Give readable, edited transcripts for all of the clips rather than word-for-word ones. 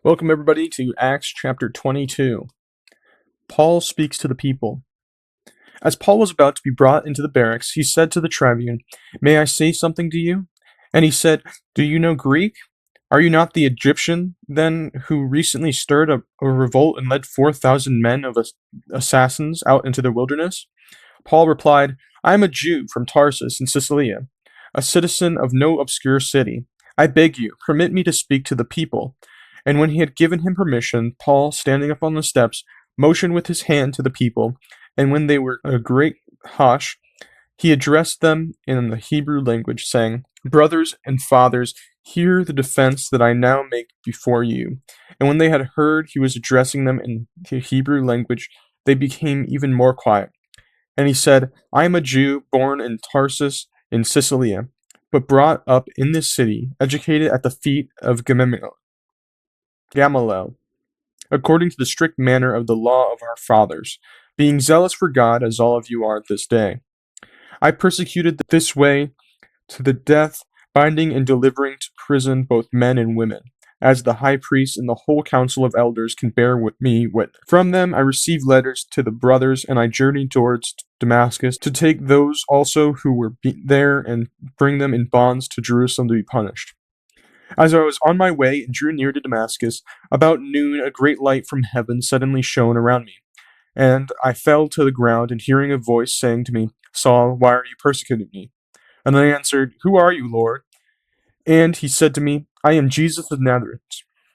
Welcome, everybody, to Acts chapter 22. Paul speaks to the people. As Paul was about to be brought into the barracks, he said to the tribune, "May I say something to you?" And he said, "Do you know Greek? Are you not the Egyptian, then, who recently stirred a revolt and led 4,000 men of assassins out into the wilderness?" Paul replied, "I am a Jew from Tarsus in Cilicia, a citizen of no obscure city. I beg you, permit me to speak to the people." And when he had given him permission, Paul, standing up on the steps, motioned with his hand to the people, and when they were a great hush, he addressed them in the Hebrew language, saying, "Brothers and fathers, hear the defense that I now make before you." And when they had heard he was addressing them in the Hebrew language, they became even more quiet. And he said, "I am a Jew born in Tarsus in Cilicia, but brought up in this city, educated at the feet of Gamaliel, according to the strict manner of the law of our fathers, being zealous for God as all of you are at this day. I persecuted this way to the death, binding and delivering to prison both men and women, as the high priest and the whole council of elders can bear with me witness. From them I received letters to the brothers, and I journeyed towards Damascus to take those also who were there and bring them in bonds to Jerusalem to be punished. As I was on my way and drew near to Damascus, about noon a great light from heaven suddenly shone around me. And I fell to the ground, and hearing a voice saying to me, "Saul, why are you persecuting me?" And I answered, "Who are you, Lord?" And he said to me, "I am Jesus of Nazareth,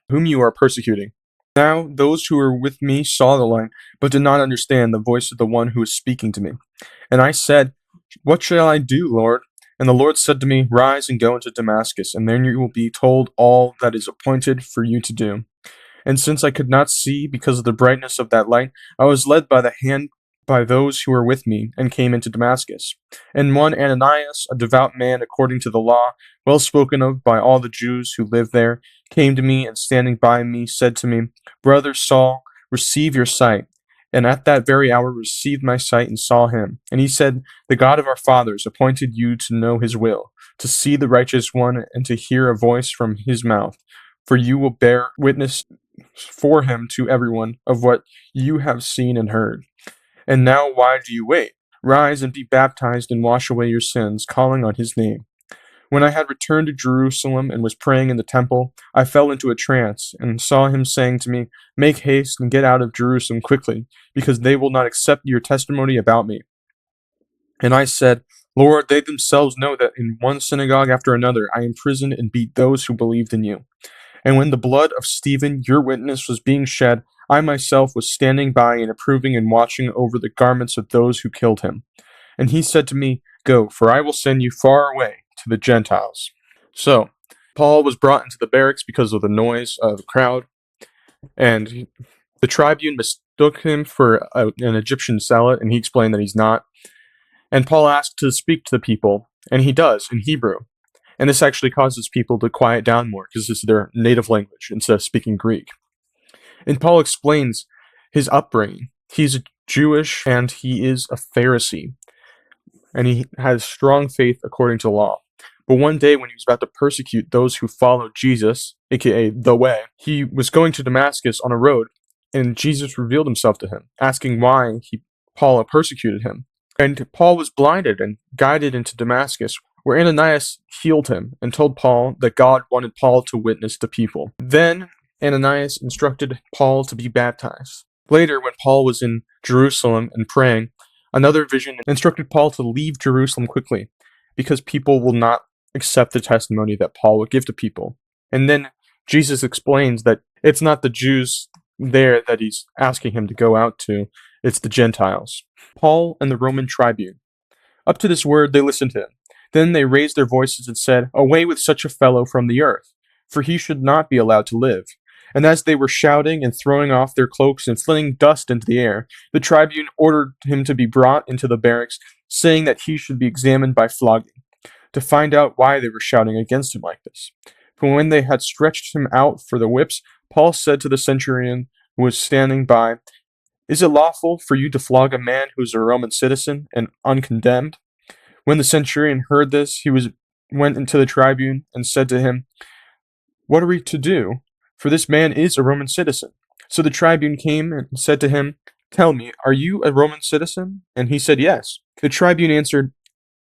whom you are persecuting." Now those who were with me saw the light, but did not understand the voice of the one who was speaking to me. And I said, "What shall I do, Lord?" And the Lord said to me, "Rise and go into Damascus, and then you will be told all that is appointed for you to do." And since I could not see because of the brightness of that light, I was led by the hand by those who were with me, and came into Damascus. And one Ananias, a devout man according to the law, well spoken of by all the Jews who lived there, came to me, and standing by me said to me, "Brother Saul, receive your sight." And at that very hour received my sight and saw him. And he said, "The God of our fathers appointed you to know his will, to see the righteous one, and to hear a voice from his mouth. For you will bear witness for him to everyone of what you have seen and heard. And now why do you wait? Rise and be baptized and wash away your sins, calling on his name." When I had returned to Jerusalem and was praying in the temple, I fell into a trance, and saw him saying to me, "Make haste and get out of Jerusalem quickly, because they will not accept your testimony about me." And I said, "Lord, they themselves know that in one synagogue after another I imprisoned and beat those who believed in you. And when the blood of Stephen, your witness, was being shed, I myself was standing by and approving and watching over the garments of those who killed him." And he said to me, "Go, for I will send you far away to the Gentiles." So, Paul was brought into the barracks because of the noise of the crowd, and the tribune mistook him for an Egyptian zealot, and he explained that he's not. And Paul asked to speak to the people, and he does in Hebrew. And this actually causes people to quiet down more because this is their native language instead of speaking Greek. And Paul explains his upbringing. He's Jewish and he is a Pharisee, and he has strong faith according to law. But one day, when he was about to persecute those who followed Jesus, aka the Way, he was going to Damascus on a road, and Jesus revealed himself to him, asking why Paul persecuted him. And Paul was blinded and guided into Damascus, where Ananias healed him and told Paul that God wanted Paul to witness to people. Then Ananias instructed Paul to be baptized. Later, when Paul was in Jerusalem and praying, another vision instructed Paul to leave Jerusalem quickly, because people will not accept the testimony that Paul would give to people. And then Jesus explains that it's not the Jews there that he's asking him to go out to, it's the Gentiles. Paul and the Roman tribune. Up to this word they listened to him. Then they raised their voices and said, "Away with such a fellow from the earth, for he should not be allowed to live." And as they were shouting and throwing off their cloaks and flinging dust into the air, the tribune ordered him to be brought into the barracks, saying that he should be examined by flogging, to find out why they were shouting against him like this. But when they had stretched him out for the whips, Paul said to the centurion who was standing by, "Is it lawful for you to flog a man who is a Roman citizen and uncondemned?" When the centurion heard this, went into the tribune and said to him, "What are we to do?" for this man is a Roman citizen." So the tribune came and said to him, "Tell me, are you a Roman citizen?" And he said, "Yes." The tribune answered,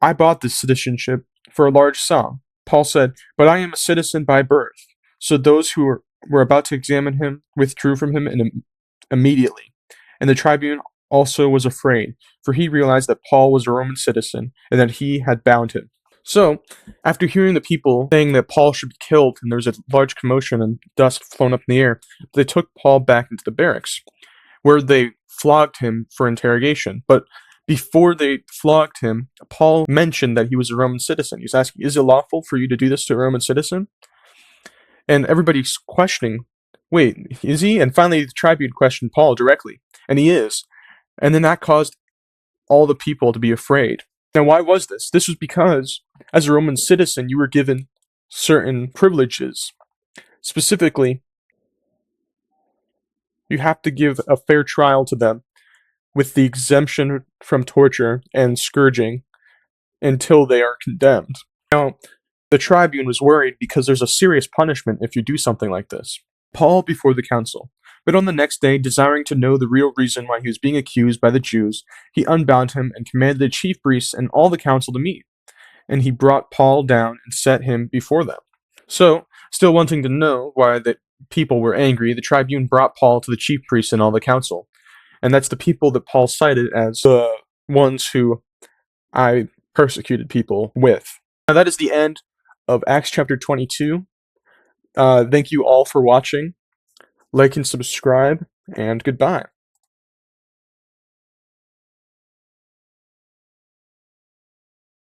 "I bought this citizenship for a large sum." Paul said, "But I am a citizen by birth." So those who were about to examine him withdrew from him immediately. And the tribune also was afraid, for he realized that Paul was a Roman citizen and that he had bound him. So, after hearing the people saying that Paul should be killed and there was a large commotion and dust flown up in the air, they took Paul back into the barracks, where they flogged him for interrogation. But before they flogged him, Paul mentioned that he was a Roman citizen. He was asking, "Is it lawful for you to do this to a Roman citizen?" And everybody's questioning, "Wait, is he?" And finally, the tribune questioned Paul directly, and he is. And then that caused all the people to be afraid. Now, why was this? This was because, as a Roman citizen, you were given certain privileges. Specifically, you have to give a fair trial to them with the exemption from torture and scourging until they are condemned. Now, the tribune was worried because there's a serious punishment if you do something like this. Paul before the council. But on the next day, desiring to know the real reason why he was being accused by the Jews, he unbound him and commanded the chief priests and all the council to meet. And he brought Paul down and set him before them. So, still wanting to know why the people were angry, the tribune brought Paul to the chief priests and all the council. And that's the people that Paul cited as the ones who I persecuted people with. Now that is the end of Acts chapter 22. Thank you all for watching. Like and subscribe, and goodbye.